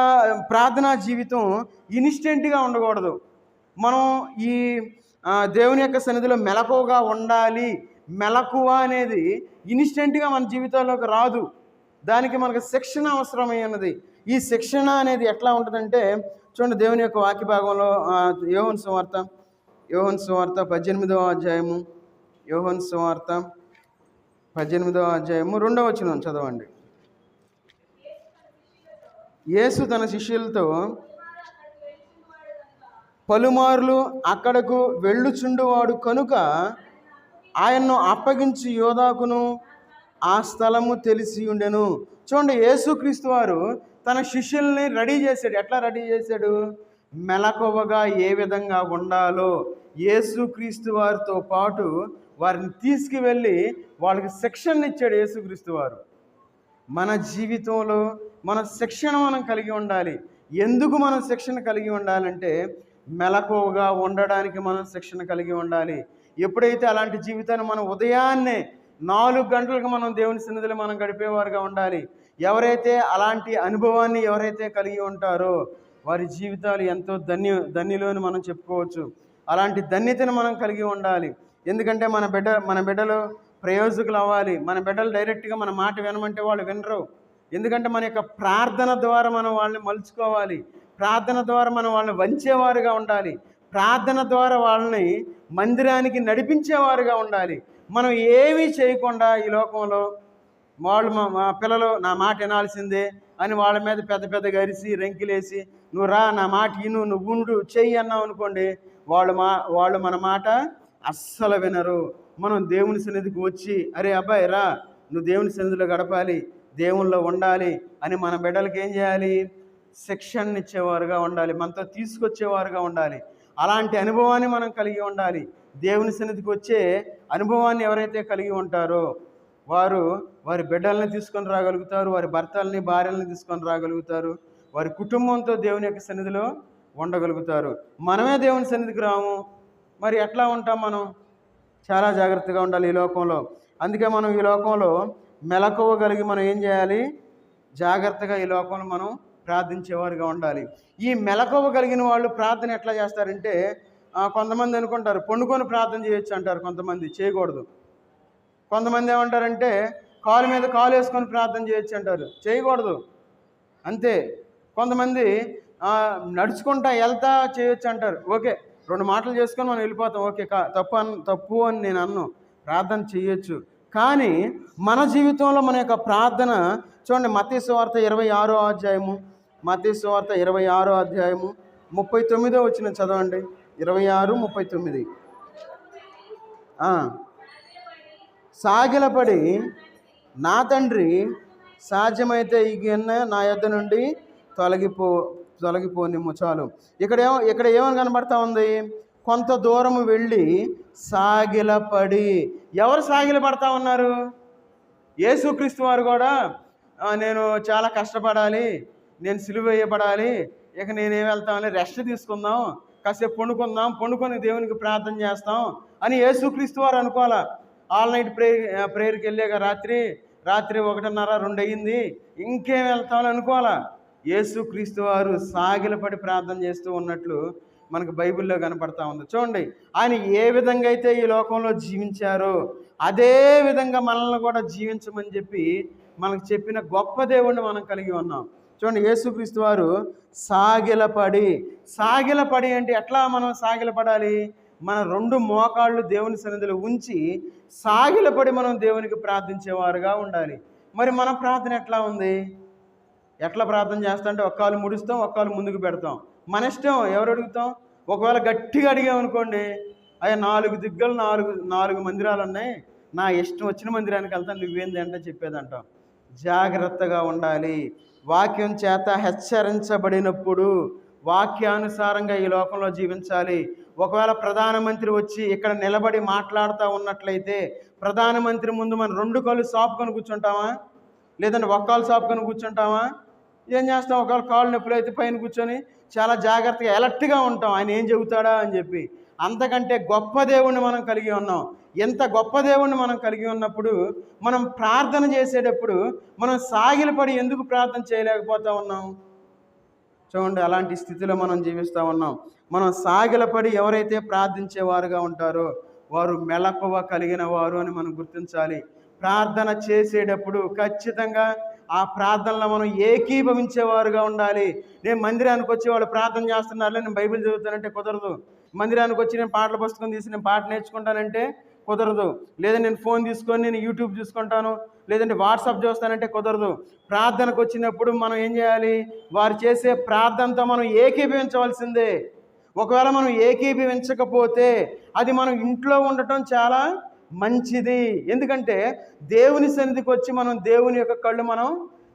ప్రార్థనా జీవితం ఇన్స్టెంట్గా ఉండకూడదు. మనం ఈ దేవుని యొక్క సన్నిధిలో మెలకువగా ఉండాలి. మెలకువ అనేది ఇన్స్టెంట్గా మన జీవితాల్లోకి రాదు. దానికి మనకు శిక్షణ అవసరమైనది. ఈ శిక్షణ అనేది ఎట్లా ఉంటుందంటే చూడండి, దేవుని యొక్క వాక్య భాగంలో యోహాను సువార్త 18వ అధ్యాయము, యోహాను సువార్త 18వ అధ్యాయము 2వ వచనం చదవండి. యేసు తన శిష్యులతో పలుమార్లు అక్కడకు వెళ్ళుచుండువాడు కనుక ఆయన్ను అప్పగించి యోధాకును ఆ స్థలము తెలిసి ఉండెను. చూడండి, యేసుక్రీస్తు వారు తన శిష్యుల్ని రెడీ చేశాడు. ఎట్లా రెడీ చేశాడు? మెలకువగా ఏ విధంగా ఉండాలో యేసుక్రీస్తు వారితో పాటు వారిని తీసుకువెళ్ళి వాళ్ళకి శిక్షణ ఇచ్చాడు యేసుక్రీస్తు వారు. మన జీవితంలో మన శిక్షణ మనం కలిగి ఉండాలి. ఎందుకు మనం శిక్షణ కలిగి ఉండాలంటే మెలకువగా ఉండడానికి మనం శిక్షణ కలిగి ఉండాలి. ఎప్పుడైతే అలాంటి జీవితాన్ని మనం ఉదయాన్నే 4 గంటలకు మనం దేవుని సన్నిధిలో మనం గడిపేవారుగా ఉండాలి. ఎవరైతే అలాంటి అనుభవాన్ని ఎవరైతే కలిగి ఉంటారో వారి జీవితాలు ఎంతో ధన్యులు అని మనం చెప్పుకోవచ్చు. అలాంటి ధన్యతను మనం కలిగి ఉండాలి. ఎందుకంటే మన బిడ్డలు ప్రయోజకులు అవ్వాలి. మన బిడ్డలు డైరెక్ట్గా మన మాట వినమంటే వాళ్ళు వినరు. ఎందుకంటే మన యొక్క ప్రార్థన ద్వారా మనం వాళ్ళని మలుచుకోవాలి. ప్రార్థన ద్వారా మనం వాళ్ళని వంచేవారుగా ఉండాలి. ప్రార్థన ద్వారా వాళ్ళని మందిరానికి నడిపించేవారుగా ఉండాలి. మనం ఏమీ చేయకుండా ఈ లోకంలో వాళ్ళు మా పిల్లలు నా మాట వినాల్సిందే అని వాళ్ళ మీద పెద్ద పెద్దగా అరిసి రెంకిలేసి నువ్వు రా, నా మాట విను, నువ్వు ఉండు, చెయ్యి అన్నావు అనుకోండి, వాళ్ళు మన మాట అస్సలు వినరు. మనం దేవుని సన్నిధికి వచ్చి అరే అబ్బాయి రా, నువ్వు దేవుని సన్నిధిలో గడపాలి, దేవునిలో ఉండాలి అని మన బిడ్డలకి ఏం చేయాలి? శిక్షణ ఇచ్చేవారుగా ఉండాలి, మనతో తీసుకొచ్చేవారుగా ఉండాలి. అలాంటి అనుభవాన్ని మనం కలిగి ఉండాలి. దేవుని సన్నిధికి వచ్చే అనుభవాన్ని ఎవరైతే కలిగి ఉంటారో వారి బిడ్డల్ని తీసుకొని రాగలుగుతారు, వారి భర్తల్ని భార్యల్ని తీసుకొని రాగలుగుతారు, వారి కుటుంబంతో దేవుని యొక్క సన్నిధిలో ఉండగలుగుతారు. మనమే దేవుని సన్నిధికి రాము, మరి ఎట్లా ఉంటాం? మనం చాలా జాగ్రత్తగా ఉండాలి ఈ లోకంలో. అందుకే మనం ఈ లోకంలో మెలకువ కలిగి మనం ఏం చేయాలి? జాగ్రత్తగా ఈ లోకంలో మనం ప్రార్థించేవారుగా ఉండాలి. ఈ మెలకువ కలిగిన వాళ్ళు ప్రార్థన ఎట్లా చేస్తారంటే కొంతమంది అనుకుంటారు పండుకొని ప్రార్థన చేయొచ్చు అంటారు, కొంతమంది చేయకూడదు. కొంతమంది ఏమంటారంటే కాలు మీద కాలు వేసుకొని ప్రార్థన చేయొచ్చు అంటారు, చేయకూడదు. అంతే. కొంతమంది నడుచుకుంటా వెళ్తా చేయొచ్చు అంటారు, ఓకే 2 మాటలు చేసుకొని మనం వెళ్ళిపోతాం, ఓకే తప్పు అని నేను అన్ను, ప్రార్థన చేయొచ్చు. కానీ మన జీవితంలో మన యొక్క ప్రార్థన చూడండి, మత్తయి సువార్త 26వ అధ్యాయము, మత్తయి సువార్త 26వ అధ్యాయము 39వ వచనం చదవండి. 26:39. సాగిలపడి నా తండ్రి సాధ్యమైతే ఈ గిన్నె నా యొద్ద నుండి తొలగిపోనిమ్ము చాలు. ఇక్కడ ఏమని కనబడతా ఉంది? కొంత దూరము వెళ్ళి సాగిలపడి. ఎవరు సాగిలపడతా ఉన్నారు? యేసుక్రీస్తు వారు కూడా నేను చాలా కష్టపడాలి, నేను సిలువ వేయబడాలి, ఇక నేనేం వెళ్తామని రెస్ట్ తీసుకుందాం, కాసేపు పండుకొని దేవునికి ప్రార్థన చేస్తాం అని యేసుక్రీస్తు వారు అనుకోవాలా. ఆల్ నైట్ ప్రేయర్కి వెళ్ళాక రాత్రి 1:30, 2 అయ్యింది, ఇంకేం వెళ్తామని అనుకోవాలా. యేసుక్రీస్తు వారు సాగిలపడి ప్రార్థన చేస్తూ ఉన్నట్లు మనకు బైబిల్లో కనపడతా ఉంది. చూడండి, ఆయన ఏ విధంగా అయితే ఈ లోకంలో జీవించారో అదే విధంగా మనల్ని కూడా జీవించమని చెప్పి మనకు చెప్పిన గొప్ప దేవుణ్ణి మనం కలిగి ఉన్నాం. చూడండి, యేసుక్రీస్తు వారు సాగిలపడి అంటే ఎట్లా మనం సాగిలపడాలి? మన 2 మోకాళ్ళు దేవుని సన్నిధిలో ఉంచి సాగిలపడి మనం దేవునికి ప్రార్థించేవారుగా ఉండాలి. మరి మన ప్రార్థన ఎట్లా ఉంది? ఎట్లా ప్రార్థన చేస్తా అంటే ఒక కాలు ముడుస్తాం, ఒక కాలు ముందుకు పెడతాం, మన ఇష్టం. ఎవరు అడుగుతాం? ఒకవేళ గట్టిగా అడిగామనుకోండి, అయ్యా 4 దిగ్గలు 4 మందిరాలు ఉన్నాయి, నా ఇష్టం వచ్చిన మందిరానికి వెళ్తాను, నువ్వేంది అంటే చెప్పేదంటాం. జాగ్రత్తగా ఉండాలి. వాక్యం చేత హెచ్చరించబడినప్పుడు వాక్యానుసారంగా ఈ లోకంలో జీవించాలి. ఒకవేళ ప్రధానమంత్రి వచ్చి ఇక్కడ నిలబడి మాట్లాడుతూ ఉన్నట్లయితే ప్రధానమంత్రి ముందు మనం 2 కాళ్ళు సాపుకొని కూర్చుంటామా? లేదంటే ఒక్కాలు సాపుకొని కూర్చుంటామా? ఏం చేస్తాం? ఒకవేళ కాళ్ళు నొప్పులు అయితే పైన కూర్చొని చాలా జాగ్రత్తగా అలర్ట్గా ఉంటాం, ఆయన ఏం చెబుతాడా అని చెప్పి. అంతకంటే గొప్ప దేవుణ్ణి మనం కలిగి ఉన్నాం. ఎంత గొప్ప దేవుణ్ణి మనం కలిగి ఉన్నప్పుడు మనం ప్రార్థన చేసేటప్పుడు మనం సాగిలపడి ఎందుకు ప్రార్థన చేయలేకపోతా ఉన్నాం? చూడండి, అలాంటి స్థితిలో మనం జీవిస్తూ ఉన్నాం. మనం సాగిలపడి ఎవరైతే ప్రార్థించేవారుగా ఉంటారో వారు మెలకువ కలిగిన వారు అని మనం గుర్తించాలి. ప్రార్థన చేసేటప్పుడు ఖచ్చితంగా ఆ ప్రార్థనలో మనం ఏకీభవించేవారుగా ఉండాలి. నేను మందిరానికి వచ్చి వాళ్ళు ప్రార్థన చేస్తున్నారు, నేను బైబిల్ చదువుతానంటే కుదరదు. మందిరానికి వచ్చి నేను పాటల పుస్తకం తీసి నేను పాట నేర్చుకుంటానంటే కుదరదు. లేదా నేను ఫోన్ తీసుకొని నేను యూట్యూబ్ చూసుకుంటాను, లేదంటే వాట్సాప్ చూస్తానంటే కుదరదు. ప్రార్థనకు వచ్చినప్పుడు మనం ఏం చేయాలి? వారు చేసే ప్రార్థనతో మనం ఏకీభవించవలసిందే. ఒకవేళ మనం ఏకీభవించకపోతే అది మనం ఇంట్లో ఉండటం చాలా మంచిది. ఎందుకంటే దేవుని సన్నిధికి వచ్చి మనం దేవుని యొక్క కళ్ళు మనం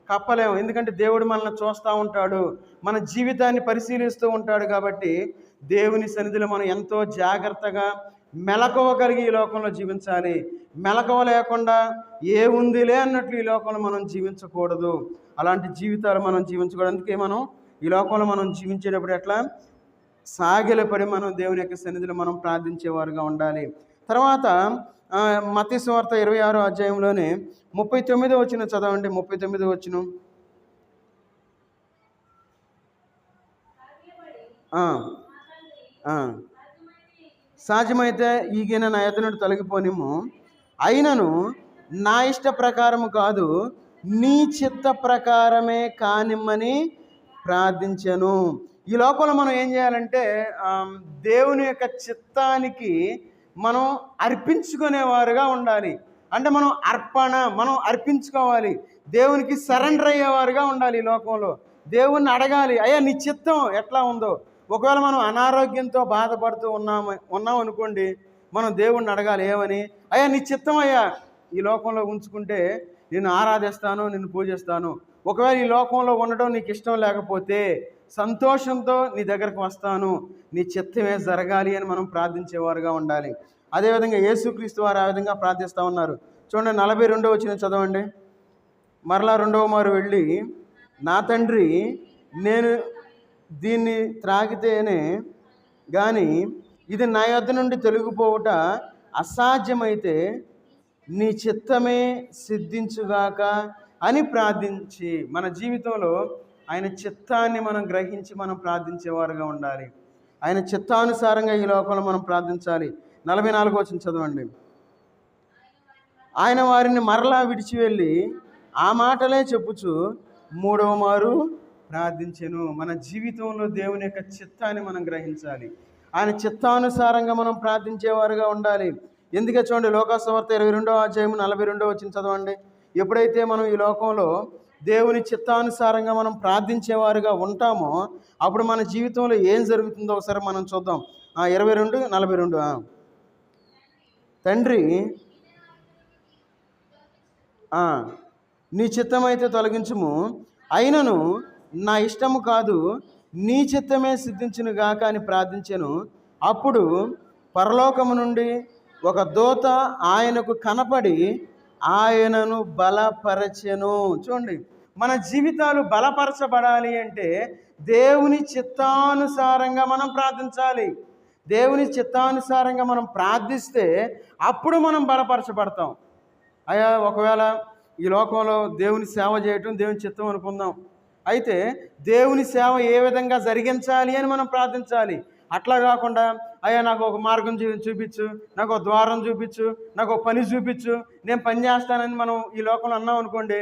కప్పలేము. ఎందుకంటే దేవుడు మనల్ని చూస్తూ ఉంటాడు, మన జీవితాన్ని పరిశీలిస్తూ ఉంటాడు. కాబట్టి దేవుని సన్నిధిలో మనం ఎంతో జాగ్రత్తగా మెలకువ కలిగి ఈ లోకంలో జీవించాలి. మెలకువ లేకుండా ఏముందిలే అన్నట్లు ఈ లోకంలో మనం జీవించకూడదు. అలాంటి జీవితాలు మనం జీవించకూడదు. అందుకే మనం ఈ లోకంలో మనం జీవించేటప్పుడు ఎట్లా సాగిలపడి మనం దేవుని యొక్క సన్నిధిలో మనం ప్రార్థించేవారుగా ఉండాలి. తర్వాత మత్తయి సువార్త 26వ అధ్యాయంలోనే 39వ వచనం చదవండి. 39వ వచనం. సాధ్యమైతే ఈగిన నా యొద్ద నుండి తొలగిపోనిమ్ము, అయినను నా ఇష్ట ప్రకారము కాదు నీ చిత్త ప్రకారమే కానిమ్మని ప్రార్థించెను. ఈ లోకంలో మనం ఏం చేయాలంటే దేవుని యొక్క చిత్తానికి మనం అర్పించుకునేవారుగా ఉండాలి. అంటే మనం అర్పించుకోవాలి, దేవునికి సరెండర్ అయ్యేవారుగా ఉండాలి. ఈ లోకంలో దేవుణ్ణి అడగాలి, అయ్యా నీ చిత్తం ఎట్లా ఉందో. ఒకవేళ మనం అనారోగ్యంతో బాధపడుతూ ఉన్నాం అనుకోండి, మనం దేవుణ్ణి అడగాలి, ఏమని? అయ్యా నీ చిత్తం అయ్యా ఈ లోకంలో ఉంచుకుంటే నేను ఆరాధిస్తాను, నిన్ను పూజిస్తాను. ఒకవేళ ఈ లోకంలో ఉండడం నీకు ఇష్టం లేకపోతే సంతోషంతో నీ దగ్గరకు వస్తాను, నీ చిత్తమే జరగాలి అని మనం ప్రార్థించేవారుగా ఉండాలి. అదేవిధంగా యేసుక్రీస్తు వారు ఆ విధంగా ప్రార్థిస్తూ ఉన్నారు. చూడండి, 42వ వచనం చదవండి. మరలా 2వ మారు వెళ్ళి, నా తండ్రి, నేను దీన్ని త్రాగితేనే కానీ ఇది నా యొద్ద నుండి తొలగిపోవుట అసాధ్యమైతే నీ చిత్తమే సిద్ధించుగాక అని ప్రార్థించి, మన జీవితంలో ఆయన చిత్తాన్ని మనం గ్రహించి మనం ప్రార్థించేవారుగా ఉండాలి. ఆయన చిత్తానుసారంగా ఈ లోకంలో మనం ప్రార్థించాలి. 44వ వచనం చదవండి. ఆయన వారిని మరలా విడిచి వెళ్ళి ఆ మాటలే చెప్పుచు 3వ మారు ప్రార్థించెను. మన జీవితంలో దేవుని యొక్క చిత్తాన్ని మనం గ్రహించాలి. ఆయన చిత్తానుసారంగా మనం ప్రార్థించేవారుగా ఉండాలి. ఎందుకే చూడండి, లోకాసువార్త 22వ అధ్యాయం 42వ వచనం చదవండి. ఎప్పుడైతే మనం ఈ లోకంలో దేవుని చిత్తానుసారంగా మనం ప్రార్థించేవారుగా ఉంటామో అప్పుడు మన జీవితంలో ఏం జరుగుతుందో ఒకసారి మనం చూద్దాం. 22:42. తండ్రి, నీ చిత్తమైతే తొలగించుము, అయినను నా ఇష్టము కాదు నీ చిత్తమే సిద్ధించును గాక అని ప్రార్థించెను. అప్పుడు పరలోకము నుండి ఒక దూత ఆయనకు కనపడి ఆయనను బలపరచెను. చూడండి, మన జీవితాలు బలపరచబడాలి అంటే దేవుని చిత్తానుసారంగా మనం ప్రార్థించాలి. దేవుని చిత్తానుసారంగా మనం ప్రార్థిస్తే అప్పుడు మనం బలపరచబడతాం. అయ్యా, ఒకవేళ ఈ లోకంలో దేవుని సేవ చేయటం దేవుని చిత్తం అనుకుందాం. అయితే దేవుని సేవ ఏ విధంగా జరిగించాలి అని మనం ప్రార్థించాలి. అట్లా కాకుండా అయ్యా నాకు ఒక మార్గం చూపించు, నాకు ఒక ద్వారం చూపించు, నాకు ఒక పని చూపించు, నేను పని చేస్తానని మనం ఈ లోకంలో అన్నాం అనుకోండి,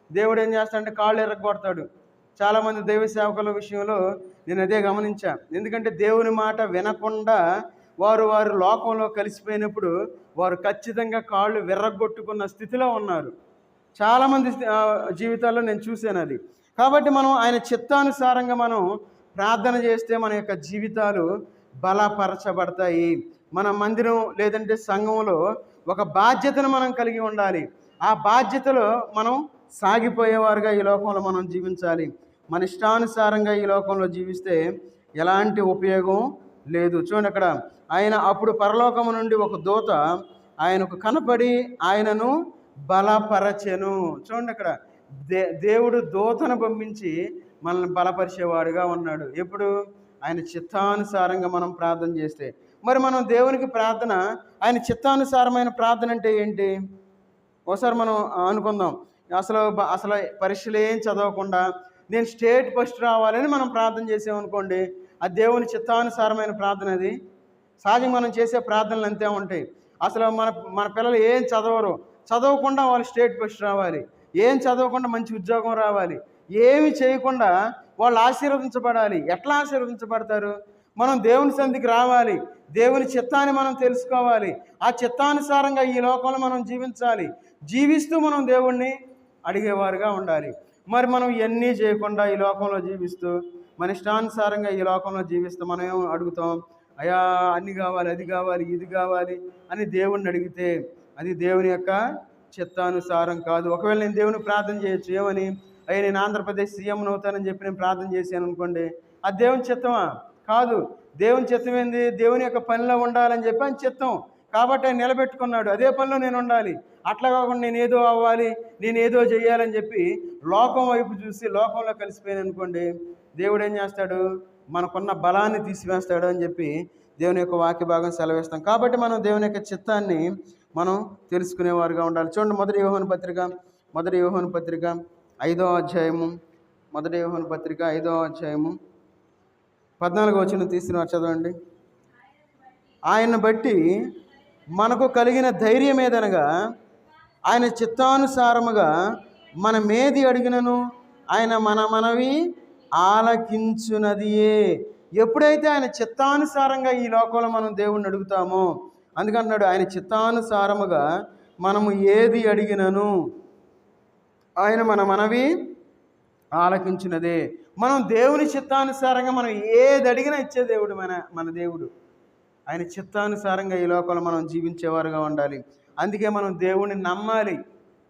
దేవుడు ఏం చేస్తాడంటే కాళ్ళు ఎరగొడతాడు. చాలామంది దైవ సేవకుల విషయంలో నేను అదే గమనించా. ఎందుకంటే దేవుని మాట వినకుండా వారు లోకంలో కలిసిపోయినప్పుడు వారు ఖచ్చితంగా కాళ్ళు విర్రగొట్టుకున్న స్థితిలో ఉన్నారు. చాలామంది జీవితాల్లో నేను చూశాను అది. కాబట్టి మనం ఆయన చిత్తానుసారంగా మనం ప్రార్థన చేస్తే మన యొక్క జీవితాలు బలపరచబడతాయి. మన మందిరం లేదంటే సంఘంలో ఒక బాధ్యతను మనం కలిగి ఉండాలి. ఆ బాధ్యతలో మనం సాగిపోయేవారుగా ఈ లోకంలో మనం జీవించాలి. మన ఇష్టానుసారంగా ఈ లోకంలో జీవిస్తే ఎలాంటి ఉపయోగం లేదు. చూడండి అక్కడ, ఆయన అప్పుడు పరలోకము నుండి ఒక దూత ఆయనకు కనపడి ఆయనను బలపరచెను. చూడండి అక్కడ, దేవుడు దూతను పంపించి మనల్ని బలపరిచేవాడుగా ఉన్నాడు. ఎప్పుడు? ఆయన చిత్తానుసారంగా మనం ప్రార్థన చేస్తే. మరి మనం దేవునికి ప్రార్థన, ఆయన చిత్తానుసారమైన ప్రార్థన అంటే ఏంటి? ఒకసారి మనం అనుకుందాం. అసలు పరీక్షలు ఏం చదవకుండా నేను స్టేట్ ఫస్ట్ రావాలని మనం ప్రార్థన చేసామనుకోండి, అది దేవుని చిత్తానుసారమైన ప్రార్థన. అది సహజంగా మనం చేసే ప్రార్థనలు అంతే ఉంటాయి. అసలు మన మన పిల్లలు ఏం చదవరు, చదవకుండా వాళ్ళు స్టేట్ ఫస్ట్ రావాలి, ఏం చదవకుండా మంచి ఉద్యోగం రావాలి, ఏమి చేయకుండా వాళ్ళు ఆశీర్వదించబడాలి. ఎట్లా ఆశీర్వదించబడతారు? మనం దేవుని సన్నిధికి రావాలి, దేవుని చిత్తాన్ని మనం తెలుసుకోవాలి, ఆ చిత్తానుసారంగా ఈ లోకంలో మనం జీవించాలి, జీవిస్తూ మనం దేవుణ్ణి అడిగేవారుగా ఉండాలి. మరి మనం ఇవన్నీ చేయకుండా ఈ లోకంలో జీవిస్తూ మన ఇష్టానుసారంగా ఈ లోకంలో జీవిస్తూ మనం ఏం అడుగుతాం? అయా అన్ని కావాలి, అది కావాలి, ఇది కావాలి అని దేవుణ్ణి అడిగితే అది దేవుని యొక్క చిత్తానుసారం కాదు. ఒకవేళ నేను దేవుని ప్రార్థన చేయొచ్చు, ఏమని? అయ్యా నేను ఆంధ్రప్రదేశ్ సీఎంని అవుతానని చెప్పి నేను ప్రార్థన చేశాను అనుకోండి, అది దేవుని చిత్తమా? కాదు. దేవుని చిత్తం ఏంది? దేవుని యొక్క పనిలో ఉండాలని చెప్పి ఆయన చిత్తం. కాబట్టి ఆయన నిలబెట్టుకున్నాడు, అదే పనిలో నేను ఉండాలి. అట్లా కాకుండా నేను ఏదో అవ్వాలి, నేను ఏదో చేయాలని చెప్పి లోకం వైపు చూసి లోకంలో కలిసిపోయాను అనుకోండి, దేవుడు ఏం చేస్తాడు? మనకున్న బలాన్ని తీసివేస్తాడు అని చెప్పి దేవుని యొక్క వాక్య భాగం సెలవిస్తాం. కాబట్టి మనం దేవుని యొక్క చిత్తాన్ని మనం తెలుసుకునేవారుగా ఉండాలి. చూడండి, మొదటి యోహాను పత్రిక 5వ అధ్యాయము, మొదటి యోహాను పత్రిక 5వ అధ్యాయము 14వ వచనం తీసినవారు చదవండి. ఆయన్ని బట్టి మనకు కలిగిన ధైర్యం ఏదనగా, ఆయన చిత్తానుసారముగా మనమేది అడిగినను ఆయన మన మనవి ఆలకించునదియే. ఎప్పుడైతే ఆయన చిత్తానుసారంగా ఈ లోకంలో మనం దేవుణ్ణి అడుగుతామో, అందుకంటున్నాడు ఆయన చిత్తానుసారముగా మనము ఏది అడిగినను ఆయన మన మనవి ఆలకించినదే. మనం దేవుని చిత్తానుసారంగా మనం ఏది అడిగినా ఇచ్చే దేవుడు మన దేవుడు. ఆయన చిత్తానుసారంగా ఈ లోకంలో మనం జీవించేవారుగా ఉండాలి. అందుకే మనం దేవుణ్ణి నమ్మాలి,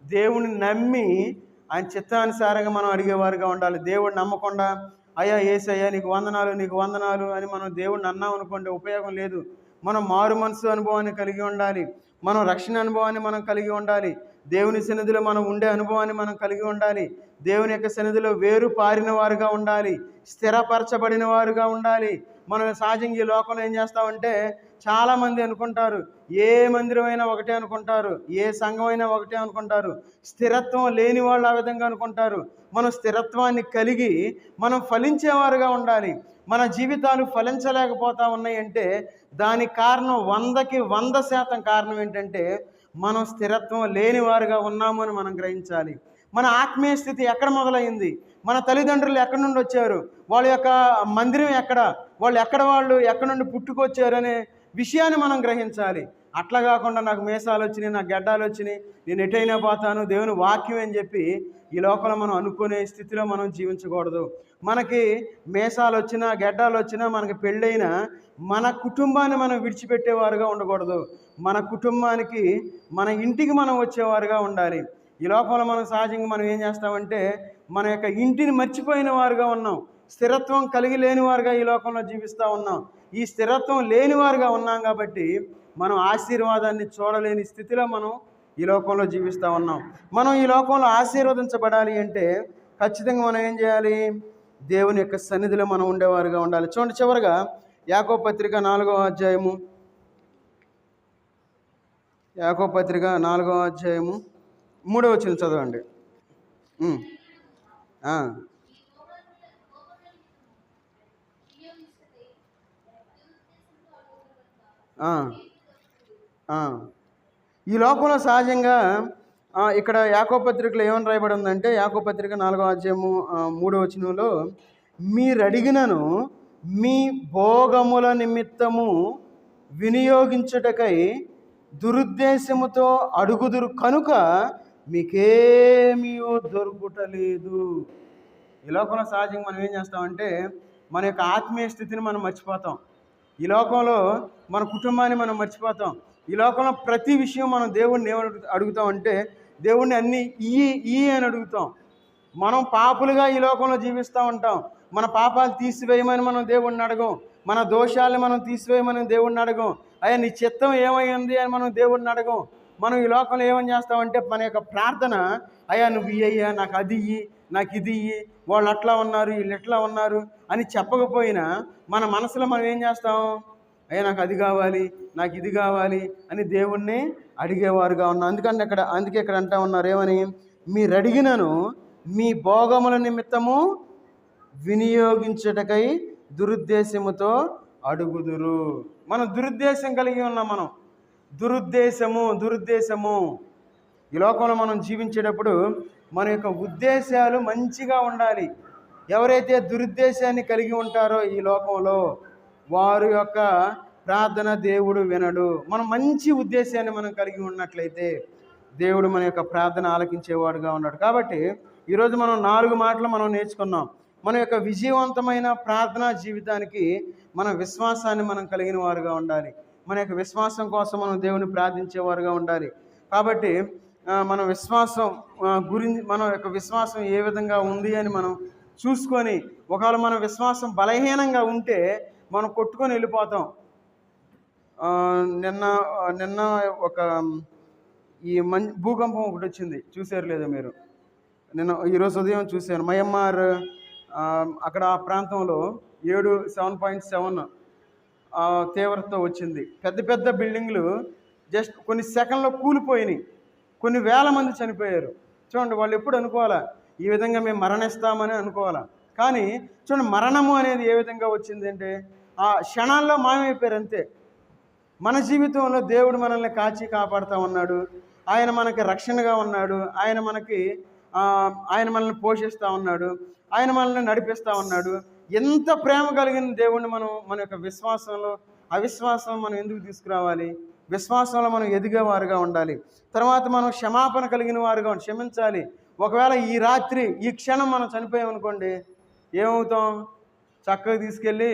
దేవుణ్ణి నమ్మి ఆయన చిత్తానుసారంగా మనం అడిగేవారుగా ఉండాలి. దేవుడిని నమ్మకుండా అయ్యా యేసయ్యా నీకు వందనాలు అని మనం దేవుడిని అన్నాం అనుకోండి, ఉపయోగం లేదు. మనం మారు మనసు అనుభవాన్ని కలిగి ఉండాలి, మనం రక్షణ అనుభవాన్ని మనం కలిగి ఉండాలి, దేవుని సన్నిధిలో మనం ఉండే అనుభవాన్ని మనం కలిగి ఉండాలి, దేవుని యొక్క సన్నిధిలో వేరు పారిన వారుగా ఉండాలి, స్థిరపరచబడిన వారుగా ఉండాలి. మనం సహజంగా ఈ లోకంలో ఏం చేస్తామంటే, చాలామంది అనుకుంటారు ఏ మందిరమైనా ఒకటే అనుకుంటారు, ఏ సంఘమైనా ఒకటే అనుకుంటారు, స్థిరత్వం లేని వాళ్ళు ఆ విధంగా అనుకుంటారు. మనం స్థిరత్వాన్ని కలిగి మనం ఫలించేవారుగా ఉండాలి. మన జీవితాలు ఫలించలేకపోతా ఉన్నాయంటే దానికి కారణం 100కి 100% కారణం ఏంటంటే మనం స్థిరత్వం లేని వారుగా ఉన్నాము అని మనం గ్రహించాలి. మన ఆత్మీయ స్థితి ఎక్కడ మొదలైంది? మన తల్లిదండ్రులు ఎక్కడి నుండి వచ్చారు? వాళ్ళ యొక్క మందిరం ఎక్కడ? వాళ్ళు ఎక్కడి నుండి పుట్టుకొచ్చారు అనే విషయాన్ని మనం గ్రహించాలి. అట్లా కాకుండా నాకు మీసాలు వచ్చినాయి, నాకు గడ్డాలు వచ్చినాయి, నేను ఎటైనా పోతాను, దేవుని వాక్యం అని చెప్పి ఈ లోకంలో మనం అనుకునే స్థితిలో మనం జీవించకూడదు. మనకి మీసాలు వచ్చినా గడ్డాలు వచ్చినా మనకి పెళ్ళైనా మన కుటుంబాన్ని మనం విడిచిపెట్టేవారుగా ఉండకూడదు. మన కుటుంబానికి మన ఇంటికి మనం వచ్చేవారుగా ఉండాలి. ఈ లోకంలో మనం సహజంగా మనం ఏం చేస్తామంటే మన యొక్క ఇంటిని మర్చిపోయిన వారుగా ఉన్నాం, స్థిరత్వం కలిగి లేని వారుగా ఈ లోకంలో జీవిస్తూ ఉన్నాం. ఈ స్థిరత్వం లేని వారుగా ఉన్నాం కాబట్టి మనం ఆశీర్వాదాన్ని చూడలేని స్థితిలో మనం ఈ లోకంలో జీవిస్తూ ఉన్నాం. మనం ఈ లోకంలో ఆశీర్వదించబడాలి అంటే ఖచ్చితంగా మనం ఏం చేయాలి? దేవుని యొక్క సన్నిధిలో మనం ఉండేవారుగా ఉండాలి. చూడండి, చివరిగా యాకోబు పత్రిక 4వ అధ్యాయము 3వ వచనం చదవండి. ఈ లోకంలో సహజంగా ఇక్కడ యాకోబు పత్రికలో ఏమని రాయబడి ఉందంటే, యాకోబు పత్రిక 4వ అధ్యాయము 3వ వచనంలో, మీరు అడిగినను మీ భోగముల నిమిత్తము వినియోగించుటకై దురుద్దేశముతో అడుగుదురు కనుక మీకేమీ దొరుకుటలేదు. ఈ లోకంలో సహజంగా మనం ఏం చేస్తామంటే మన యొక్క ఆత్మీయ స్థితిని మనం మర్చిపోతాం. ఈ లోకంలో మన కుటుంబాన్ని మనం మర్చిపోతాం. ఈ లోకంలో ప్రతి విషయం మనం దేవుడిని ఏమని అడుగుతామంటే దేవుడిని అన్నీ ఇయ్యి అని అడుగుతాం. మనం పాపులుగా ఈ లోకంలో జీవిస్తూ ఉంటాం. మన పాపాలు తీసివేయమని మనం దేవుడిని అడగం. మన దోషాలను మనం తీసివేయమని దేవుడిని అడగం. అయ్యా నీ చిత్తం ఏమైంది అని మనం దేవుడిని అడగం. మనం ఈ లోకంలో ఏమని చేస్తామంటే మన యొక్క ప్రార్థన, అయ్యా నువ్వు ఇయ్యయ్యా, నాకు అది ఇయ్యి, నాకు ఇది ఇయ్యి, వాళ్ళు అట్లా ఉన్నారు వీళ్ళు ఎట్లా ఉన్నారు అని చెప్పకపోయినా మన మనసులో మనం ఏం చేస్తాం, అయ్యా నాకు అది కావాలి, నాకు ఇది కావాలి అని దేవుణ్ణి అడిగేవారుగా ఉన్నాం. అందుకే ఇక్కడ అంటా ఉన్నారు ఏమని, మీరు అడిగినను మీ భోగముల నిమిత్తము వినియోగించుటకై దురుద్దేశముతో అడుగుదురు. మనం దురుద్దేశం కలిగి ఉన్నాం. మనం దురుద్దేశము ఈ లోకంలో మనం జీవించేటప్పుడు మన యొక్క ఉద్దేశాలు మంచిగా ఉండాలి. ఎవరైతే దురుద్దేశాన్ని కలిగి ఉంటారో ఈ లోకంలో వారి యొక్క ప్రార్థన దేవుడు వినడు. మనం మంచి ఉద్దేశాన్ని మనం కలిగి ఉన్నట్లయితే దేవుడు మన యొక్క ప్రార్థన ఆలకించేవాడుగా ఉన్నాడు. కాబట్టి ఈరోజు మనం 4 మాటలు మనం నేర్చుకున్నాం. మన యొక్క విజయవంతమైన ప్రార్థనా జీవితానికి మన విశ్వాసాన్ని మనం కలిగిన వారుగా ఉండాలి. మన యొక్క విశ్వాసం కోసం మనం దేవుని ప్రార్థించేవారుగా ఉండాలి. కాబట్టి మన విశ్వాసం మన యొక్క విశ్వాసం ఏ విధంగా ఉంది అని మనం చూసుకొని, ఒకవేళ మన విశ్వాసం బలహీనంగా ఉంటే మనం కొట్టుకొని వెళ్ళిపోతాం. నిన్న ఒక ఈ భూకంపం ఒకటి వచ్చింది, చూసారు లేదా మీరు? ఈరోజు ఉదయం చూశాను. మయన్మార్ అక్కడ ఆ ప్రాంతంలో 7.7 తీవ్రతతో వచ్చింది. పెద్ద పెద్ద బిల్డింగ్లు జస్ట్ కొన్ని సెకండ్లో కూలిపోయినాయి. కొన్ని వేల మంది చనిపోయారు. చూడండి, వాళ్ళు ఎప్పుడు అనుకోవాలా ఈ విధంగా మేము మరణిస్తామని అనుకోవాలా. కానీ చూడండి, మరణము అనేది ఏ విధంగా వచ్చింది అంటే ఆ క్షణాల్లో మాయమైపోయారు అంతే. మన జీవితంలో దేవుడు మనల్ని కాపాడుతూ ఉన్నాడు. ఆయన మనకి రక్షణగా ఉన్నాడు. ఆయన మనల్ని పోషిస్తూ ఉన్నాడు. ఆయన మనల్ని నడిపిస్తూ ఉన్నాడు. ఎంత ప్రేమ కలిగిన దేవుణ్ణి మనం మన యొక్క అవిశ్వాసం మనం ఎందుకు తీసుకురావాలి? విశ్వాసంలో మనం ఎదిగేవారుగా ఉండాలి. తర్వాత మనం క్షమాపణ కలిగిన వారుగా క్షమించాలి. ఒకవేళ ఈ రాత్రి ఈ క్షణం మనం చనిపోయామనుకోండి, ఏమవుతాం? చక్కగా తీసుకెళ్ళి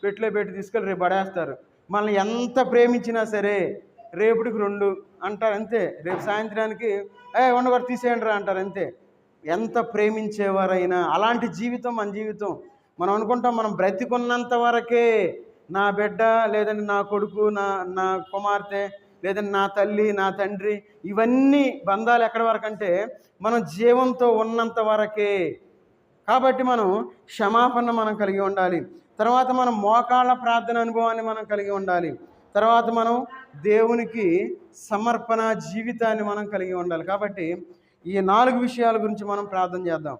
పెట్టిలో పెట్టి తీసుకెళ్ళి రేపు పడేస్తారు. మనల్ని ఎంత ప్రేమించినా సరే రేపుడికి 2 అంటారు అంతే. రేపు సాయంత్రానికి ఉండగొట్టి తీసేయండి రా అంటారు అంతే. ఎంత ప్రేమించేవారైనా అలాంటి జీవితం మన జీవితం. మనం అనుకుంటాం మనం బ్రతికున్నంత వరకే నా బిడ్డ, లేదంటే నా కొడుకు, నా కుమార్తె, లేదంటే నా తల్లి, నా తండ్రి, ఇవన్నీ బంధాలు ఎక్కడి వరకు అంటే మనం జీవంతో ఉన్నంత వరకే. కాబట్టి మనం క్షమాపణ మనం కలిగి ఉండాలి. తర్వాత మనం మోకాళ్ళ ప్రార్థన అనుభవాన్ని మనం కలిగి ఉండాలి. తర్వాత మనం దేవునికి సమర్పణ జీవితాన్ని మనం కలిగి ఉండాలి. కాబట్టి ఈ 4 విషయాల గురించి మనం ప్రార్థన చేద్దాం.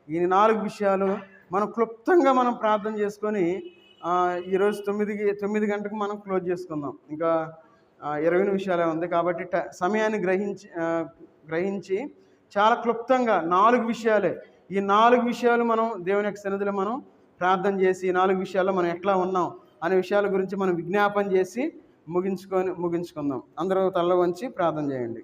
ఈ 4 విషయాలు మనం క్లుప్తంగా మనం ప్రార్థన చేసుకొని ఈరోజు 9 గంటలకు మనం క్లోజ్ చేసుకుందాం. ఇంకా 20 నిమిషాలే ఉంది. కాబట్టి సమయాన్ని గ్రహించి చాలా క్లుప్తంగా 4 విషయాలే. ఈ 4 విషయాలు మనం దేవుని యొక్క సన్నిధిలో మనం ప్రార్థన చేసి, ఈ 4 విషయాల్లో మనం ఎట్లా ఉన్నాం అనే విషయాల గురించి మనం విజ్ఞాపన చేసి ముగించుకుందాం. అందరూ తల్ల వంచి ప్రార్థన చేయండి.